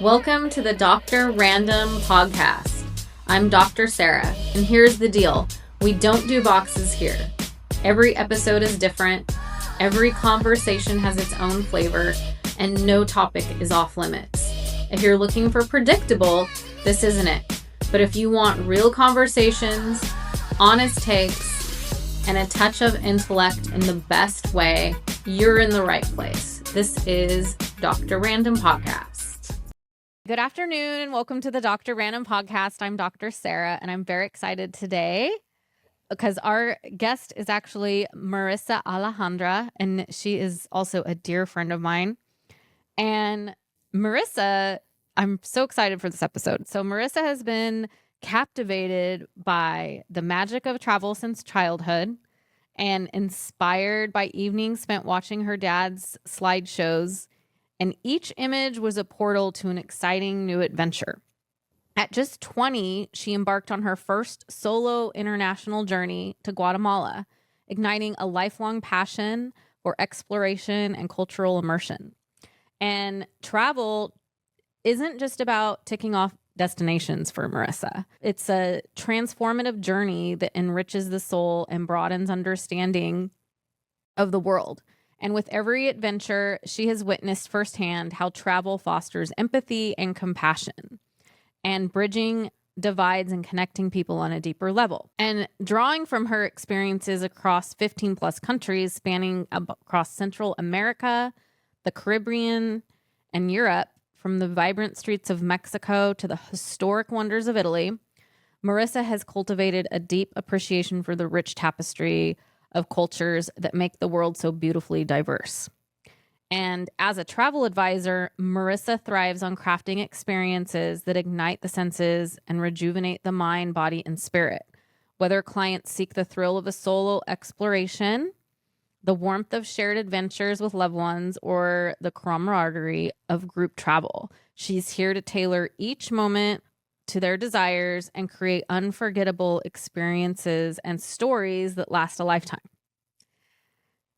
Welcome to the Dr. Random podcast. I'm Dr. Sarah, and here's the deal. We don't do boxes here. Every episode is different, every conversation has its own flavor, and no topic is off limits. If you're looking for predictable, this isn't it. But if you want real conversations, honest takes, and a touch of intellect in the best way, you're in the right place. This is Dr. Random Podcast. Good afternoon and welcome to the Dr. Random Podcast. I'm Dr. Sarah and I'm very excited today because our guest is actually Marisa Alejandra, and she is also a dear friend of mine. And Marissa, I'm so excited for this episode. So Marissa has been captivated by the magic of travel since childhood and inspired by evenings spent watching her dad's slideshows. And each image was a portal to an exciting new adventure. At just 20, she embarked on her first solo international journey to Guatemala, igniting a lifelong passion for exploration and cultural immersion. And travel isn't just about ticking off destinations for Marissa. It's a transformative journey that enriches the soul and broadens understanding of the world. And with every adventure, she has witnessed firsthand how travel fosters empathy and compassion and bridging divides and connecting people on a deeper level. And drawing from her experiences across 15 plus countries spanning across Central America, the Caribbean, and Europe, from the vibrant streets of Mexico to the historic wonders of Italy, Marissa has cultivated a deep appreciation for the rich tapestry of cultures that make the world so beautifully diverse. And as a travel advisor, Marissa thrives on crafting experiences that ignite the senses and rejuvenate the mind, body, and spirit. Whether clients seek the thrill of a solo exploration, the warmth of shared adventures with loved ones, or the camaraderie of group travel, she's here to tailor each moment to their desires and create unforgettable experiences and stories that last a lifetime.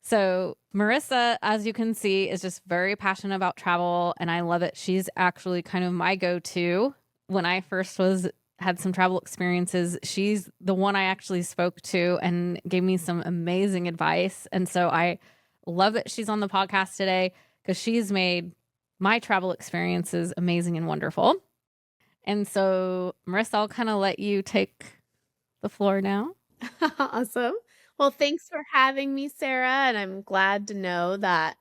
So Marissa, as you can see, is just very passionate about travel, and I love it. She's actually kind of my go-to. When I first had some travel experiences, she's the one I actually spoke to and gave me some amazing advice. And so I love that she's on the podcast today because she's made my travel experiences amazing and wonderful. And so, Marissa, I'll kind of let you take the floor now. Awesome. Well, thanks for having me, Sarah. And I'm glad to know that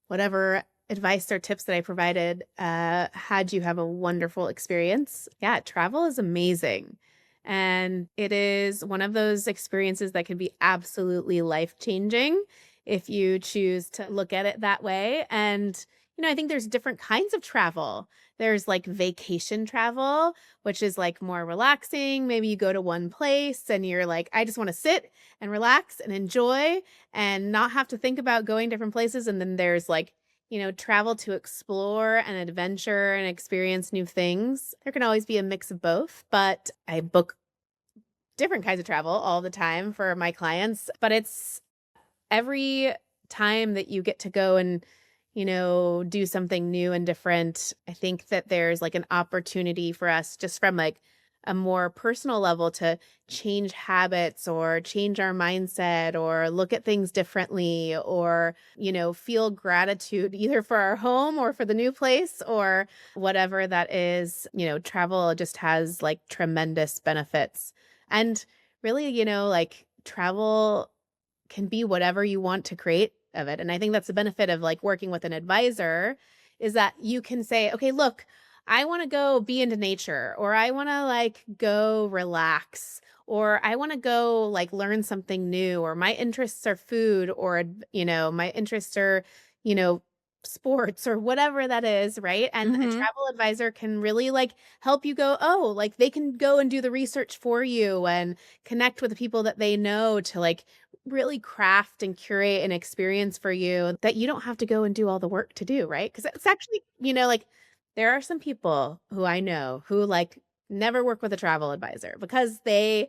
whatever advice or tips that I provided had you have a wonderful experience. Yeah, travel is amazing. And it is one of those experiences that can be absolutely life-changing if you choose to look at it that way. And I think there's different kinds of travel. There's like vacation travel, which is like more relaxing. Maybe you go to one place and you're like, I just want to sit and relax and enjoy and not have to think about going different places. And then there's like, travel to explore and adventure and experience new things. There can always be a mix of both, but I book different kinds of travel all the time for my clients. But it's every time that you get to go and do something new and different. I think that there's like an opportunity for us just from like a more personal level to change habits or change our mindset or look at things differently or, feel gratitude either for our home or for the new place or whatever that is. Travel just has like tremendous benefits. And really, like travel can be whatever you want to create of it. And I think that's the benefit of like working with an advisor is that you can say, okay, look, I want to go be into nature, or I want to like go relax, or I want to go like learn something new, or my interests are food, or, my interests are, sports or whatever that is. Right. And a travel advisor can really like help you go, oh, like they can go and do the research for you and connect with the people that they know to like really craft and curate an experience for you that you don't have to go and do all the work to do, right? Because it's actually, like there are some people who I know who like never work with a travel advisor because they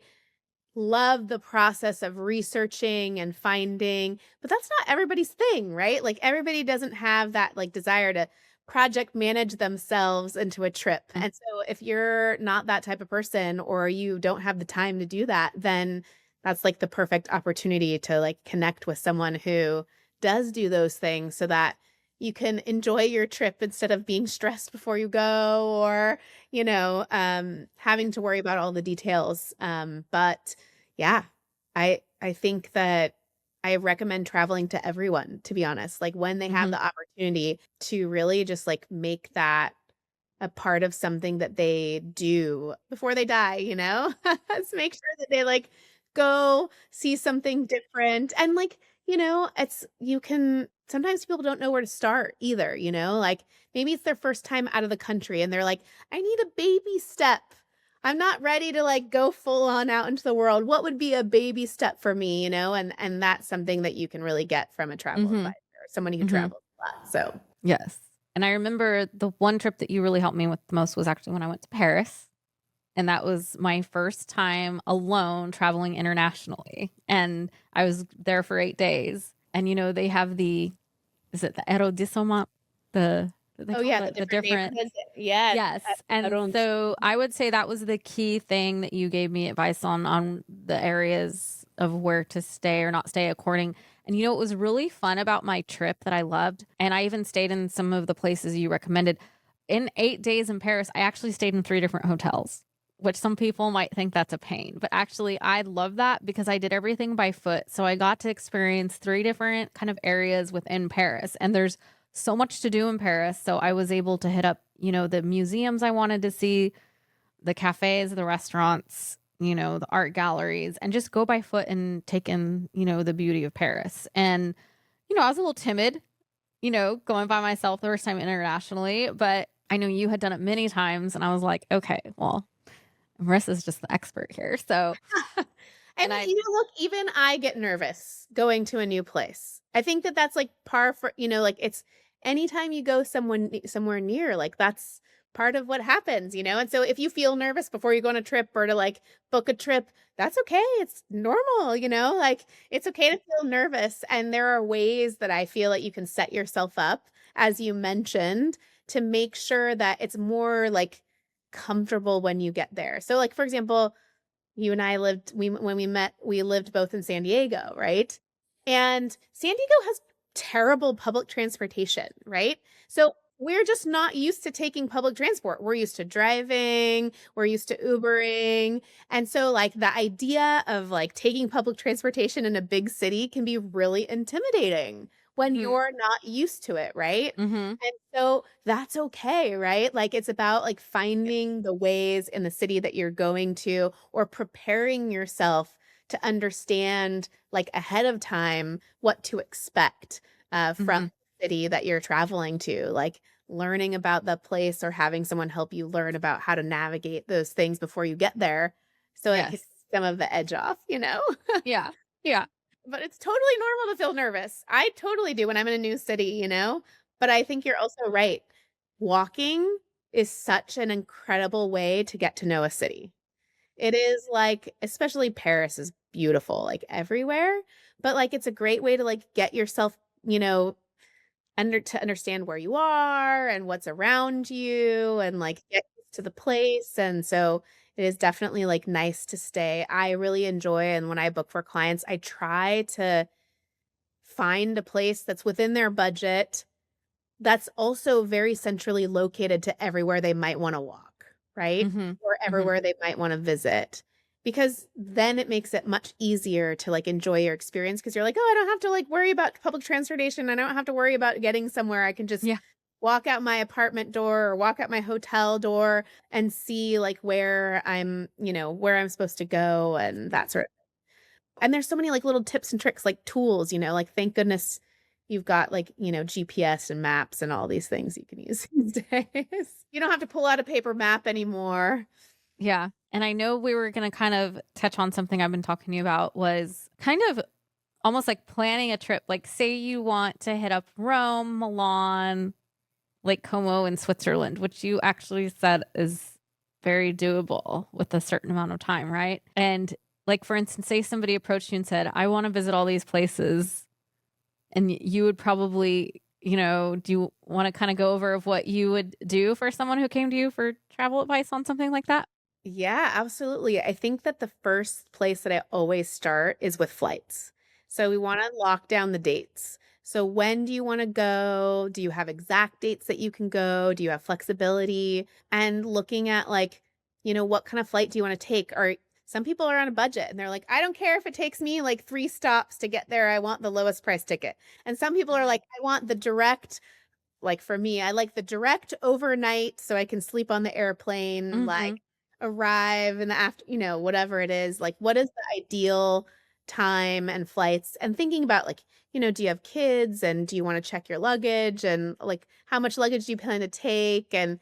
love the process of researching and finding, but that's not everybody's thing, right? Like everybody doesn't have that like desire to project manage themselves into a trip. And so if you're not that type of person or you don't have the time to do that, then that's like the perfect opportunity to like connect with someone who does do those things so that you can enjoy your trip instead of being stressed before you go or, having to worry about all the details. But yeah, I think that I recommend traveling to everyone, to be honest. Like when they have Mm-hmm. the opportunity to really just like make that a part of something that they do before they die, Let's make sure that they like go see something different. And like, it's you can sometimes people don't know where to start either, like maybe it's their first time out of the country and they're like, I need a baby step. I'm not ready to like go full on out into the world. What would be a baby step for me, And that's something that you can really get from a travel Mm-hmm. advisor, somebody who Mm-hmm. travels a lot. So, Yes. And I remember the one trip that you really helped me with the most was actually when I went to Paris. And that was my first time alone traveling internationally. And I was there for 8 days. And they have is it the arrondissement? They oh call yeah, the it the different different. neighborhoods. Yes. Yes. And so I would say that was the key thing that you gave me advice on the areas of where to stay or not stay according. And it was really fun about my trip that I loved. And I even stayed in some of the places you recommended. In 8 days in Paris, I actually stayed in 3 different hotels, which some people might think that's a pain. But actually, I love that because I did everything by foot. So I got to experience 3 different kind of areas within Paris. And there's so much to do in Paris. So I was able to hit up, the museums I wanted to see, the cafes, the restaurants, the art galleries, and just go by foot and take in, the beauty of Paris. And, I was a little timid, going by myself the first time internationally, but I know you had done it many times. And I was like, okay, well, Marissa's just the expert here. So, And and I, look, even I get nervous going to a new place. I think that that's like par for, like it's anytime you go somewhere near, like that's part of what happens, And so if you feel nervous before you go on a trip or to like book a trip, that's okay. It's normal, Like it's okay to feel nervous. And there are ways that I feel that you can set yourself up, as you mentioned, to make sure that it's more like comfortable when you get there. So like for example, you and I when we met, we lived both in San Diego, right? And San Diego has terrible public transportation, right? So we're just not used to taking public transport. We're used to driving, we're used to Ubering. And so like the idea of like taking public transportation in a big city can be really intimidating when you're not used to it, right? mm-hmm. And so that's okay, right? Like it's about like finding the ways in the city that you're going to or preparing yourself to understand like ahead of time what to expect from Mm-hmm. the city that you're traveling to, like learning about the place or having someone help you learn about how to navigate those things before you get there so it Yes. takes some of the edge off, Yeah. Yeah. But it's totally normal to feel nervous. I totally do when I'm in a new city, But I think you're also right. Walking is such an incredible way to get to know a city. It is like, especially Paris is beautiful, like everywhere, but like it's a great way to like get yourself, to understand where you are and what's around you and like get used to the place. And so it is definitely like nice to stay. I really enjoy, and when I book for clients, I try to find a place that's within their budget that's also very centrally located to everywhere they might want to walk, right? Mm-hmm. Or Mm-hmm. everywhere they might want to visit. Because then it makes it much easier to like enjoy your experience because you're like, oh, I don't have to like worry about public transportation. I don't have to worry about getting somewhere. I can just Yeah. walk out my apartment door or walk out my hotel door and see like where I'm supposed to go and that sort of. And there's so many like little tips and tricks, like tools, like thank goodness you've got like, GPS and maps and all these things you can use these days. You don't have to pull out a paper map anymore. Yeah. And I know we were going to kind of touch on something I've been talking to you about was kind of almost like planning a trip. Like, say you want to hit up Rome, Milan, Lake Como in Switzerland, which you actually said is very doable with a certain amount of time, right? And like, for instance, say somebody approached you and said, I want to visit all these places. And you would probably do you want to kind of go over of what you would do for someone who came to you for travel advice on something like that? Yeah, absolutely. I think that the first place that I always start is with flights. So we want to lock down the dates. So when do you want to go? Do you have exact dates that you can go? Do you have flexibility? And looking at like, what kind of flight do you want to take? Or some people are on a budget and they're like, I don't care if it takes me like 3 stops to get there. I want the lowest price ticket. And some people are like, I want the direct, like for me, I like the direct overnight so I can sleep on the airplane, like Mm-hmm. arrive in the after, whatever it is. Like, what is the ideal time and flights? And thinking about like, do you have kids and do you want to check your luggage and like how much luggage do you plan to take? And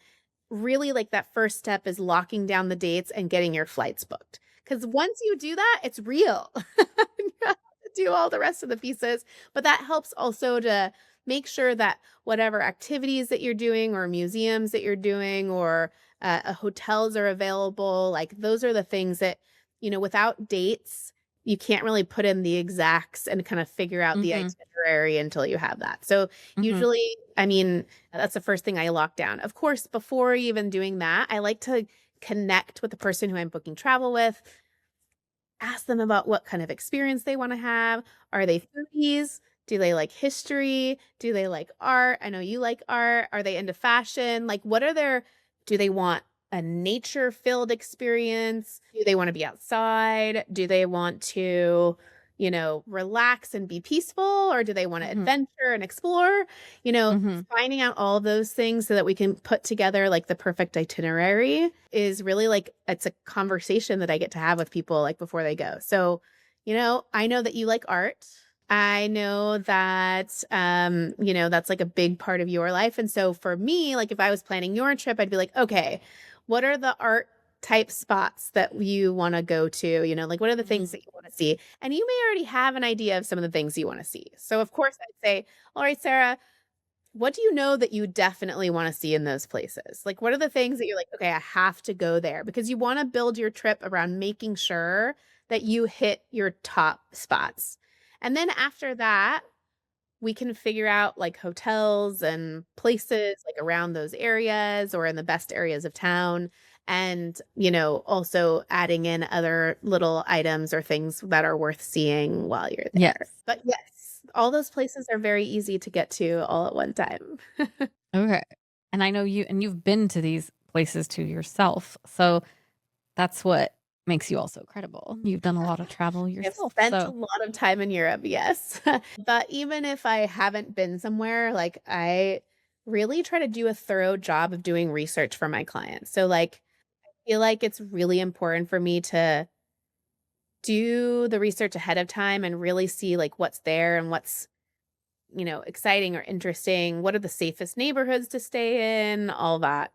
really like that first step is locking down the dates and getting your flights booked. Because once you do that, it's real. You have to do all the rest of the pieces. But that helps also to make sure that whatever activities that you're doing or museums that you're doing or hotels are available, like those are the things that, without dates, you can't really put in the exacts and kind of figure out the Mm-hmm. itinerary until you have that. So Mm-hmm. usually, I mean, that's the first thing I lock down. Of course, before even doing that, I like to connect with the person who I'm booking travel with, ask them about what kind of experience they want to have. Are they foodies? Do they like history? Do they like art? I know you like art. Are they into fashion? Like, do they want a nature filled experience? Do they want to be outside? Do they want to, relax and be peaceful? Or do they want to Mm-hmm. adventure and explore? You know, Mm-hmm. finding out all those things so that we can put together like the perfect itinerary is really like it's a conversation that I get to have with people like before they go. So, I know that you like art. I know that that's like a big part of your life. And so for me, like if I was planning your trip, I'd be like, okay, what are the art type spots that you want to go to? Like what are the things Mm-hmm. that you want to see? And you may already have an idea of some of the things you want to see. So of course I'd say, all right, Sarah, what do you know that you definitely want to see in those places? Like, what are the things that you're like, okay, I have to go there? Because you want to build your trip around making sure that you hit your top spots. And then after that, we can figure out like hotels and places like around those areas or in the best areas of town. And, also adding in other little items or things that are worth seeing while you're there. Yes. But yes, all those places are very easy to get to all at one time. Okay. And I know you've been to these places too yourself. So that's what makes you also credible. You've done a lot of travel I've yourself. spent a So, lot of time in Europe, yes. But even if I haven't been somewhere, like I really try to do a thorough job of doing research for my clients. So like I feel like it's really important for me to do the research ahead of time and really see like what's there and what's, exciting or interesting. What are the safest neighborhoods to stay in? All that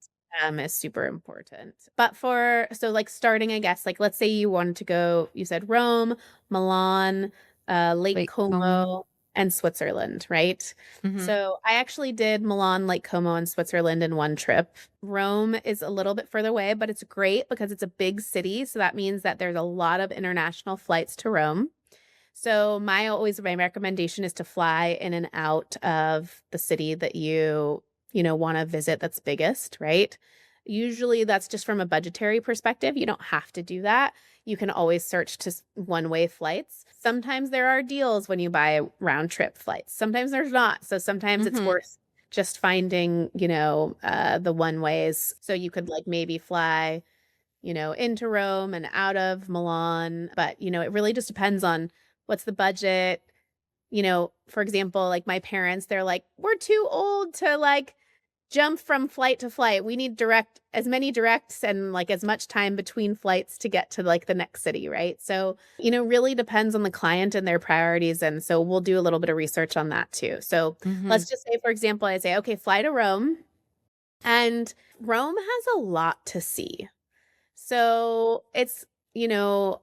is super important. But so like starting, I guess, like let's say you wanted to go, you said Rome, Milan, Lake Lake Como. Como, and Switzerland, right? Mhm. So I actually did Milan, Lake Como, and Switzerland in one trip. Rome is a little bit further away, but it's great because it's a big city. So that means that there's a lot of international flights to Rome. So my recommendation is to fly in and out of the city that you want to visit that's biggest, right? Usually that's just from a budgetary perspective. You don't have to do that. You can always search to one-way flights. Sometimes there are deals when you buy round trip flights. Sometimes there's not. So sometimes it's Mhm. worth just finding, the one ways. So you could like maybe fly into Rome and out of Milan. But, it really just depends on what's the budget. For example, like my parents, they're like, we're too old to like jump from flight to flight. We need as many directs and like as much time between flights to get to like the next city, right? So, really depends on the client and their priorities. And so we'll do a little bit of research on that too. So let's Mhm. just say, for example, I say, okay, fly to Rome. And Rome has a lot to see. So it's, you know,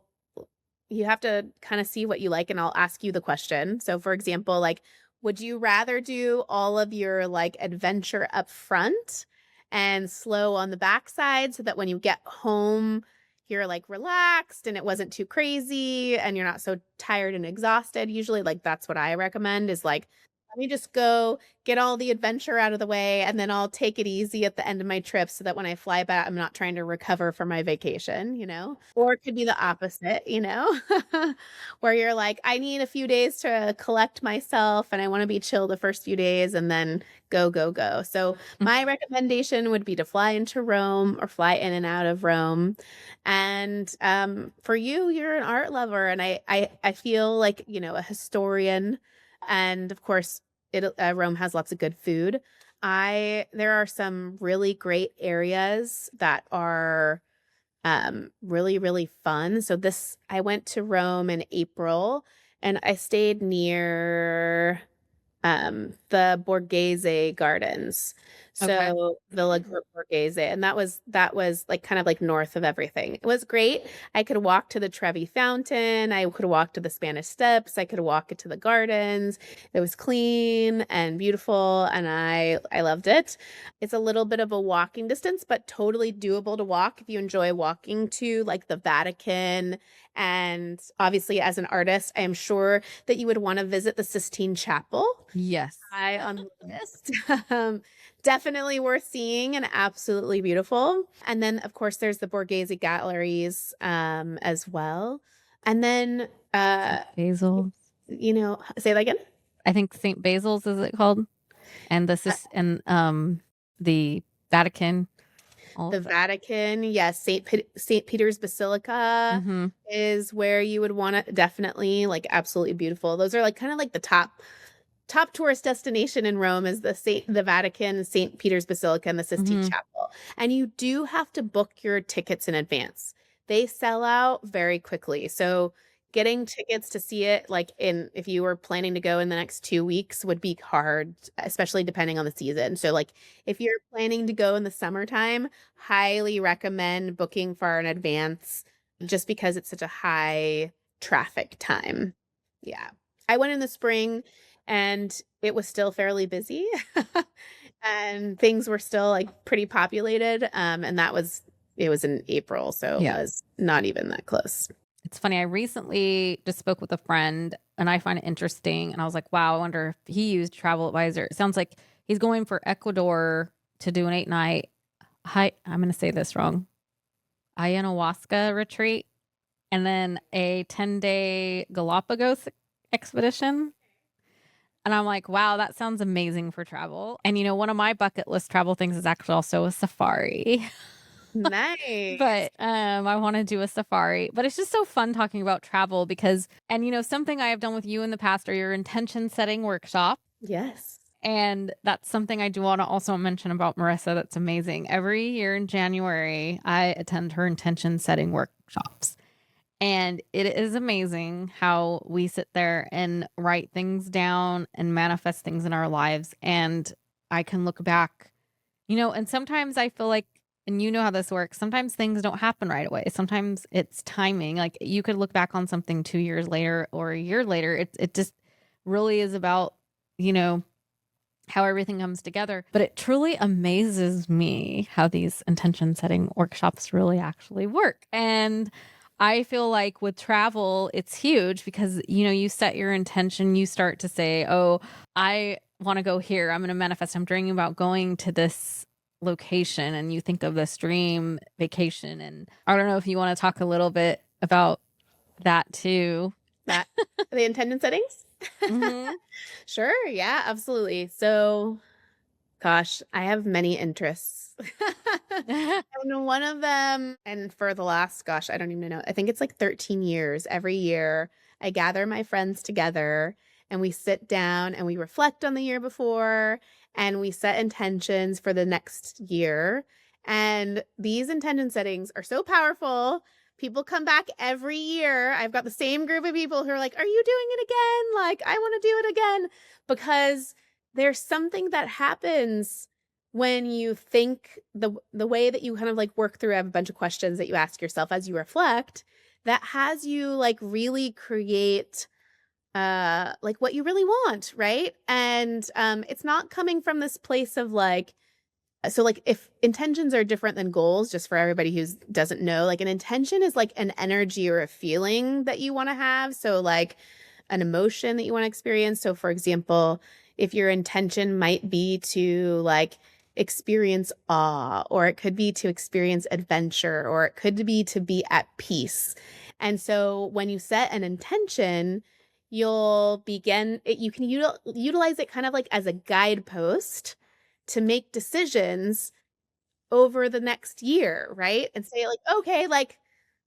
you have to kind of see what you like, and I'll ask you the question. So, for example, like, would you rather do all of your like adventure up front and slow on the backside so that when you get home, you're like relaxed and it wasn't too crazy and you're not so tired and exhausted? Usually, like, that's what I recommend is like let me just go get all the adventure out of the way, and then I'll take it easy at the end of my trip so that when I fly back, I'm not trying to recover from my vacation, you know? Or it could be the opposite, you know? Where you're like, I need a few days to collect myself and I want to be chill the first few days and then go, go, go. So my recommendation would be to fly into Rome or fly in and out of Rome. And for you, you're an art lover, and I feel like, you know, a historian, and of course, Rome has lots of good food. There are some really great areas that are really, really fun. So I went to Rome in April, and I stayed near the Borghese Gardens. Okay. So Villa Borghese, and that was like kind of like north of everything. It was great. I could walk to the Trevi Fountain, I could walk to the Spanish Steps, I could walk to the gardens. It was clean and beautiful, and I loved it. It's a little bit of a walking distance, but totally doable to walk if you enjoy walking to like the Vatican. And obviously, as an artist, I am sure that you would want to visit the Sistine Chapel. Yes. High on the list. Definitely worth seeing and absolutely beautiful. And then, of course, there's the Borghese galleries as well. And then, Basil. you know, say that again. I think St. Basil's, is it called? And this is the Vatican. The Vatican, yes, St. Peter's Basilica Mm-hmm. is where you would want to definitely, like, absolutely beautiful. Those are like kind of like the top tourist destination in Rome is the Vatican, St. Peter's Basilica, and the Sistine Mhm. Chapel. And you do have to book your tickets in advance. They sell out very quickly. So getting tickets to see it, like if you were planning to go in the next 2 weeks, would be hard, especially depending on the season. So like if you're planning to go in the summertime, highly recommend booking far in advance just because it's such a high traffic time. Yeah. I went in the spring and it was still fairly busy and things were still like pretty populated. And it was in April, so it Yeah. was not even that close. It's funny. I recently just spoke with a friend and I find it interesting. And I was like, wow, I wonder if he used Travel Advisor. It sounds like he's going for Ecuador to do an 8-night, I'm going to say this wrong, ayahuasca retreat, and then a 10-day Galapagos expedition. And I'm like, wow, that sounds amazing for travel. And, you know, one of my bucket list travel things is actually also a safari. Nice. But I want to do a safari. But it's just so fun talking about travel because, and you know, something I have done with you in the past are your intention setting workshop. Yes. And that's something I do want to also mention about Marissa. That's amazing. Every year in January, I attend her intention setting workshops. And it is amazing how we sit there and write things down and manifest things in our lives. And I can look back, you know, and sometimes I feel like, and you know how this works, sometimes things don't happen right away. Sometimes it's timing. Like you could look back on something 2 years later or a year later. It just really is about, you know, how everything comes together. But it truly amazes me how these intention setting workshops really actually work. And I feel like with travel, it's huge because, you know, you set your intention, you start to say, oh, I want to go here. I'm going to manifest. I'm dreaming about going to this location. And you think of this dream vacation. And I don't know if you want to talk a little bit about that too. That the intention settings? Mhm. Sure. Yeah, absolutely. So, gosh, I have many interests. And one of them, and for the last, gosh, I don't even know, I think it's like 13 years, every year, I gather my friends together and we sit down and we reflect on the year before and we set intentions for the next year. And these intention settings are so powerful. People come back every year. I've got the same group of people who are like, are you doing it again? Like, I want to do it again. Because there's something that happens when you think the way that you kind of like work through, I have a bunch of questions that you ask yourself as you reflect that has you like really create like what you really want, right? And it's not coming from this place of like, so like if intentions are different than goals, just for everybody who doesn't know, like an intention is like an energy or a feeling that you want to have. So like an emotion that you want to experience. So for example, if your intention might be to like experience awe, or it could be to experience adventure, or it could be to be at peace. And so when you set an intention, you'll begin it, you can utilize it kind of like as a guidepost to make decisions over the next year, right? And say like, okay, like,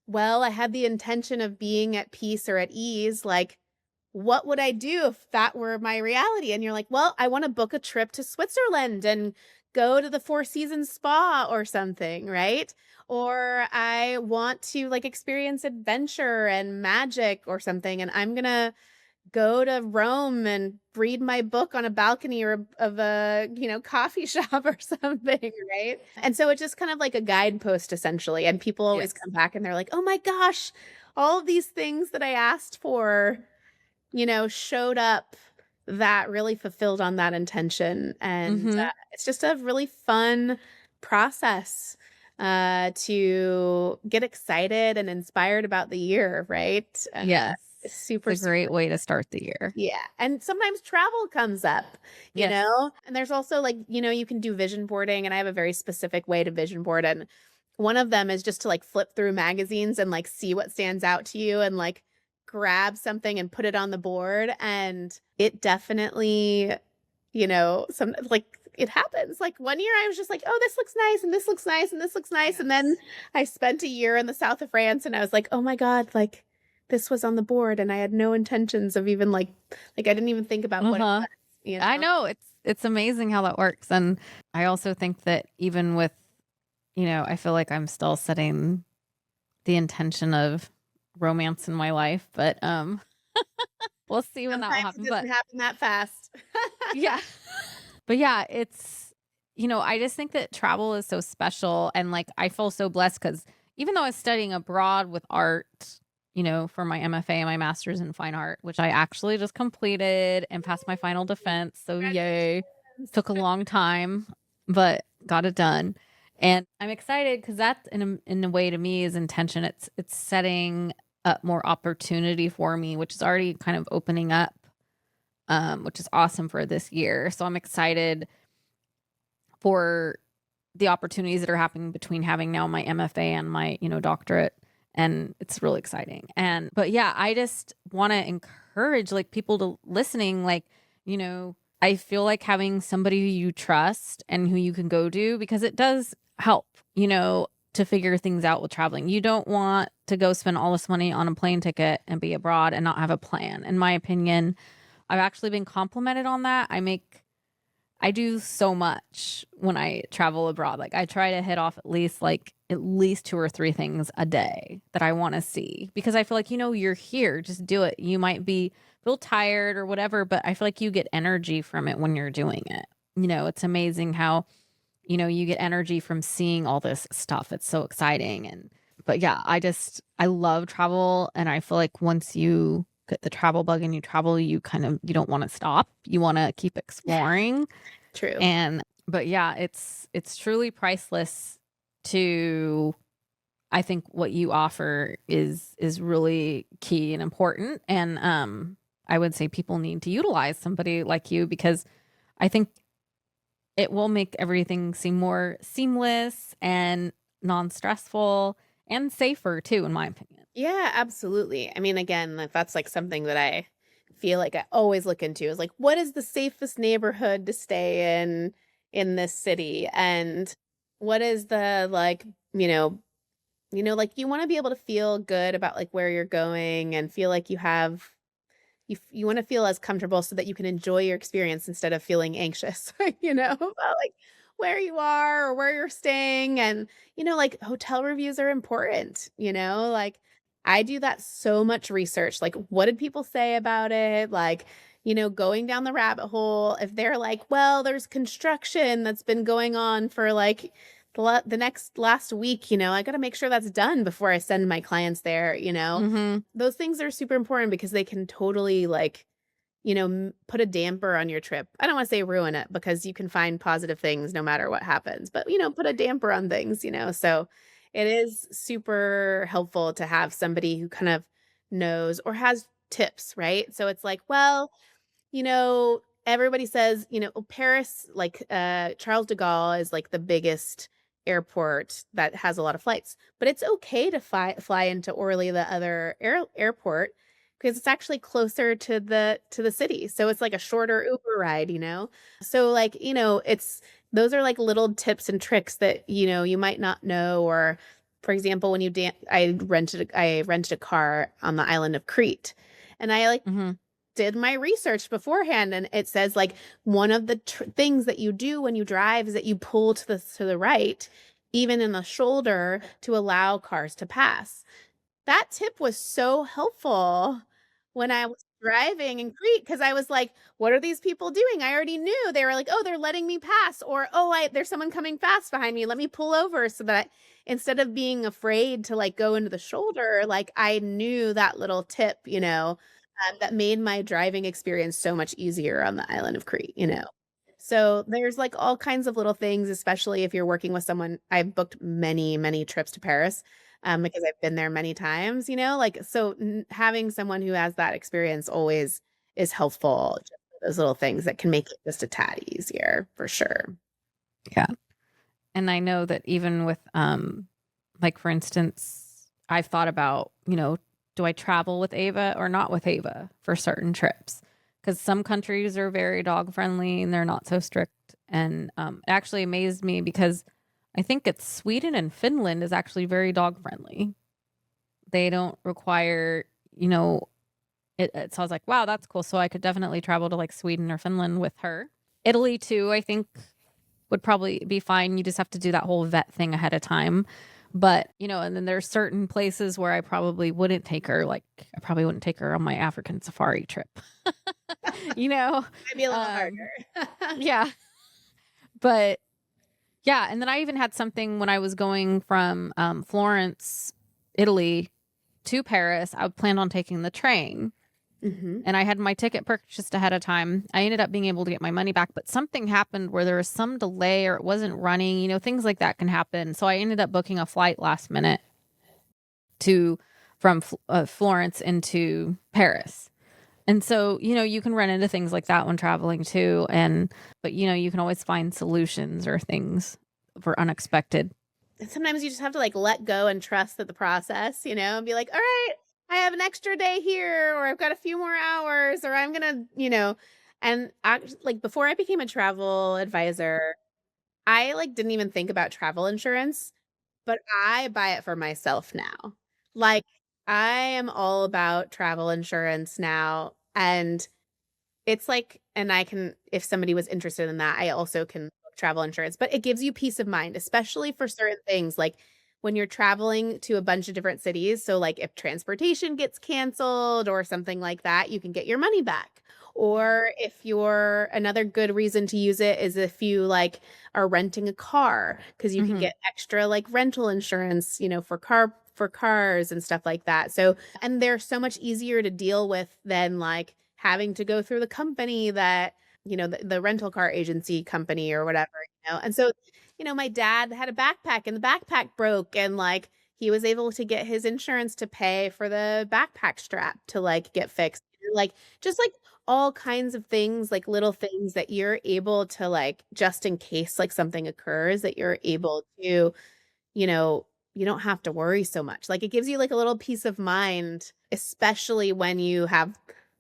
well, I had the intention of being at peace or at ease. Like, what would I do if that were my reality? And you're like, well, I want to book a trip to Switzerland and go to the Four Seasons spa or something, right? Or I want to like experience adventure and magic or something, and I'm gonna go to Rome and read my book on a balcony or of a, coffee shop or something, right? And so it's just kind of like a guidepost essentially. And people always Yes. come back and they're like, "Oh my gosh, all of these things that I asked for, showed up that really fulfilled on that intention." And Mm-hmm. it's just a really fun process to get excited and inspired about the year, right? And Yes. it's super, It's a great way to start the year. yeah. And sometimes travel comes up, Yes. and there's also like, you can do vision boarding, and I have a very specific way to vision board. And one of them is just to like flip through magazines and like see what stands out to you and like grab something and put it on the board. And it definitely, some like it happens. Like one year I was just like, oh, this looks nice and this looks nice and this looks nice. And then I spent a year in the south of France and I was like, oh my God, like this was on the board and I had no intentions of even like I didn't even think about what it Uh-huh. was, you I know? know it's amazing how that works. And I also think that even with, I feel like I'm still setting the intention of romance in my life, but we'll see when that will Sometimes it happen. doesn't But happen that fast. yeah. But yeah, it's I just think that travel is so special, and like I feel so blessed cuz even though I was studying abroad with art, for my MFA and my master's in fine art, which I actually just completed and passed my final defense. So yay. Congratulations. Took a long time, but got it done. And I'm excited cuz that in a way to me is intention. It's setting up more opportunity for me, which is already kind of opening up, which is awesome for this year. So I'm excited for the opportunities that are happening between having now my MFA and my, doctorate. And it's really exciting. But yeah, I just want to encourage like people to listening, like, I feel like having somebody who you trust and who you can go to, because it does help, to figure things out with traveling. You don't want to go spend all this money on a plane ticket and be abroad and not have a plan. In my opinion, I've actually been complimented on that. I do so much when I travel abroad. Like I try to hit off at least two or three things a day that I want to see, because I feel like, you're here, just do it. You might feel tired or whatever, but I feel like you get energy from it when you're doing it. It's amazing how, you get energy from seeing all this stuff. It's so exciting. But yeah, I love travel. And I feel like once you get the travel bug and you travel, you don't want to stop. You want to keep exploring. True. But yeah, it's truly priceless to, I think what you offer is really key and important. And I would say people need to utilize somebody like you, because I think it will make everything seem more seamless and non-stressful and safer too, in my opinion. Yeah, absolutely. I mean, again, that's like something that I feel like I always look into is like, what is the safest neighborhood to stay in this city? And what is the like, like you want to be able to feel good about like where you're going and feel like you want to feel as comfortable so that you can enjoy your experience instead of feeling anxious, about like where you are or where you're staying. And, like hotel reviews are important, like I do that so much research. Like, what did people say about it? Like, going down the rabbit hole. If they're like, well, there's construction that's been going on for like the next last week, I got to make sure that's done before I send my clients there, Mm-hmm. those things are super important because they can totally like, put a damper on your trip. I don't want to say ruin it because you can find positive things no matter what happens, but put a damper on things, So it is super helpful to have somebody who kind of knows or has tips, right? So it's like, well, everybody says, Paris, like Charles de Gaulle is like the biggest airport that has a lot of flights, but it's okay to fly into Orly, the other airport, because it's actually closer to the city. So it's like a shorter Uber ride. So like, it's those are like little tips and tricks that, you might not know. Or for example, when I rented a car on the island of Crete, and I like Hmm. did my research beforehand, and it says like one of the things that you do when you drive is that you pull to the right, even in the shoulder, to allow cars to pass. That tip was so helpful when I was driving in Crete, because I was like, what are these people doing? I already knew. They were like, oh, they're letting me pass, or oh, there's someone coming fast behind me. Let me pull over, so that instead of being afraid to like go into the shoulder, like I knew that little tip, that made my driving experience so much easier on the island of Crete. So there's like all kinds of little things, especially if you're working with someone. I've booked many, many trips to Paris, because I've been there many times, like, so having someone who has that experience always is helpful. Just those little things that can make it just a tad easier, for sure. Yeah. And I know that even with, like for instance, I've thought about, do I travel with Ava or not with Ava for certain trips? Because some countries are very dog friendly and they're not so strict. And it actually amazed me because I think it's Sweden and Finland is actually very dog friendly. They don't require, so I was like, wow, that's cool. So I could definitely travel to like Sweden or Finland with her. Italy too, I think would probably be fine. You just have to do that whole vet thing ahead of time. But, and then there's certain places where I probably wouldn't take her. Like, I probably wouldn't take her on my African safari trip. you know? Might be a little Um, harder. yeah. But yeah. And then I even had something when I was going from Florence, Italy to Paris. I planned on taking the train. Hmm. And I had my ticket purchased ahead of time. I ended up being able to get my money back, but something happened where there was some delay or it wasn't running. Things like that can happen. So I ended up booking a flight last minute to from Florence into Paris. And so, you can run into things like that when traveling too. But you can always find solutions or things for unexpected. And sometimes you just have to like let go and trust that the process, and be like, all right, I have an extra day here, or I've got a few more hours, or I'm gonna, and like before I became a travel advisor, I like didn't even think about travel insurance, but I buy it for myself now. Like, I am all about travel insurance now, and it's like, and I can, if somebody was interested in that, I also can book travel insurance, but it gives you peace of mind, especially for certain things, like when you're traveling to a bunch of different cities. So, like, if transportation gets canceled or something like that, you can get your money back. Or if you're, another good reason to use it is if you like are renting a car, because you can Hmm. get extra like rental insurance, for cars and stuff like that. So, and they're so much easier to deal with than like having to go through the company that, the rental car agency company or whatever. And so, my dad had a backpack and the backpack broke, and like he was able to get his insurance to pay for the backpack strap to like get fixed. Like, just like all kinds of things, like little things that you're able to like, just in case like something occurs, that you're able to, you know, you don't have to worry so much. Like, it gives you like a little peace of mind, especially when you have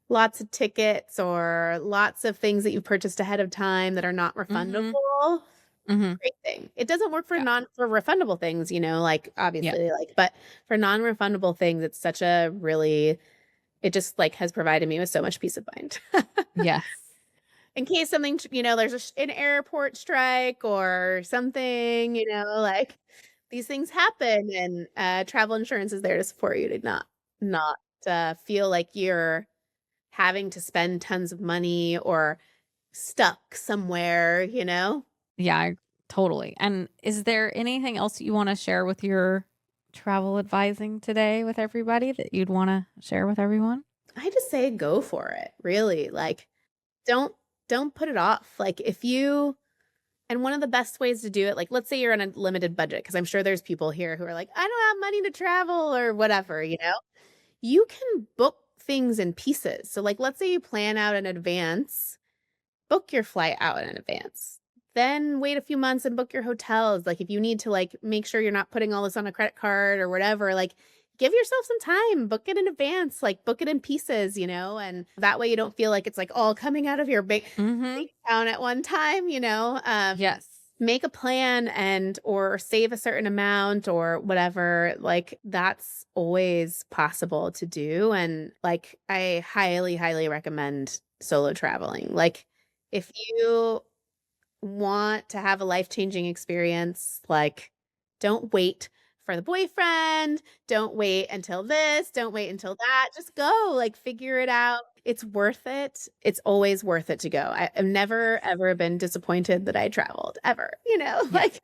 lots of tickets or lots of things that you purchased ahead of time that are not Hmm. refundable. Hmm. Great thing. It doesn't work Yeah. for refundable things, like Yeah. obviously, like, but for non-refundable things, it's such a really, it just like has provided me with so much peace of mind. Yes. In case something, there's an airport strike or something, like these things happen, and travel insurance is there to support you to not feel like you're having to spend tons of money or stuck somewhere. Yeah, totally. And is there anything else you want to share with your travel advising today with everybody that you'd want to share with everyone? I just say go for it, really. Like, don't don't put it off. Like, if you and one of the best ways to do it, like, let's say you're on a limited budget, because I'm sure there's people here who are like, I don't have money to travel or whatever. You can book things in pieces. So, like, let's say you plan out in advance book your flight out in advance. Then wait a few months and book your hotels. Like if you need to like make sure you're not putting all this on a credit card or whatever, like give yourself some time, book it in advance, like book it in pieces, and that way you don't feel like it's like all coming out of your bank account at one time, Yes. make a plan or save a certain amount or whatever. Like that's always possible to do. And like I highly, highly recommend solo traveling. Like if you want to have a life-changing experience, like don't wait for the boyfriend, don't wait until this, don't wait until that. Just go, like figure it out. It's worth it. It's always worth it to go. I've never ever been disappointed that I traveled ever, like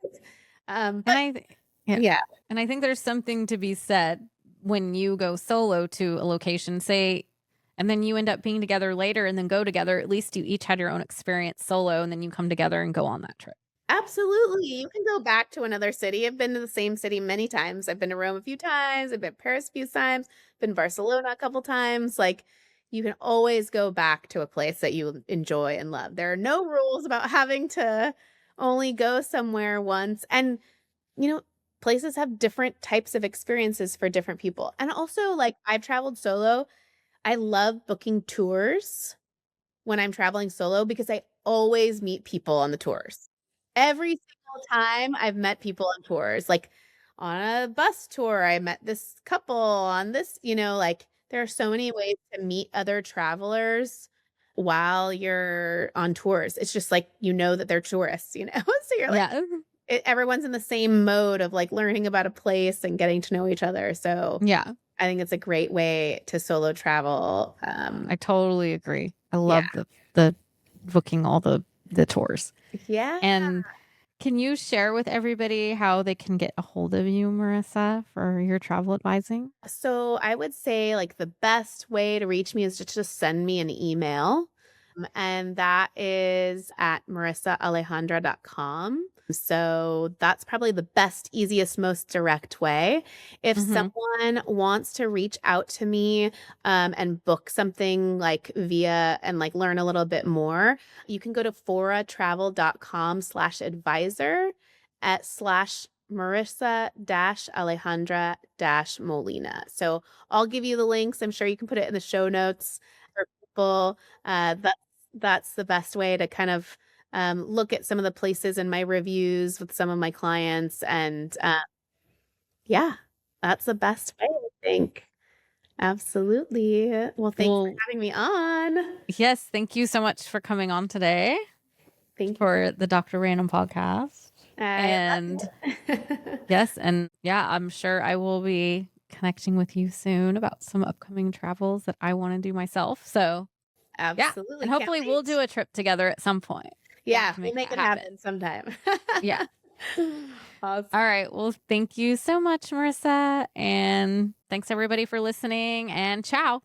but yeah. And I think there's something to be said when you go solo to a location, say, and then you end up being together later and then go together. At least you each had your own experience solo and then you come together and go on that trip. Absolutely. You can go back to another city. I've been to the same city many times. I've been to Rome a few times. I've been to Paris a few times. Been to Barcelona a couple times. Like you can always go back to a place that you enjoy and love. There are no rules about having to only go somewhere once. And, places have different types of experiences for different people. And also, like, I've traveled solo. I love booking tours when I'm traveling solo because I always meet people on the tours. Every single time I've met people on tours, like on a bus tour, I met this couple on this, like there are so many ways to meet other travelers while you're on tours. It's just like, that they're tourists, so you're like, everyone's in the same mode of like learning about a place and getting to know each other. So yeah, I think it's a great way to solo travel. I totally agree. I love the booking all the tours. Yeah. And can you share with everybody how they can get a hold of you, Marissa, for your travel advising? So I would say like the best way to reach me is to just send me an email. And that is at marisaalejandra.com. So that's probably the best, easiest, most direct way. If someone wants to reach out to me and book something like via and like learn a little bit more, you can go to foratravel.com/advisor /Marissa-Alejandra-Molina. So I'll give you the links. I'm sure you can put it in the show notes for people. That's the best way to kind of look at some of the places in my reviews with some of my clients. And that's the best way, I think. Absolutely. Well, thanks for having me on. Yes. Thank you so much for coming on today. Thank you for the Dr. Random podcast. And yes. And yeah, I'm sure I will be connecting with you soon about some upcoming travels that I want to do myself. So absolutely. Yeah. And hopefully we'll do a trip together at some point. Yeah. We'll make it happen sometime. Yeah. Awesome. All right. Well, thank you so much, Marissa. And thanks everybody for listening, and ciao.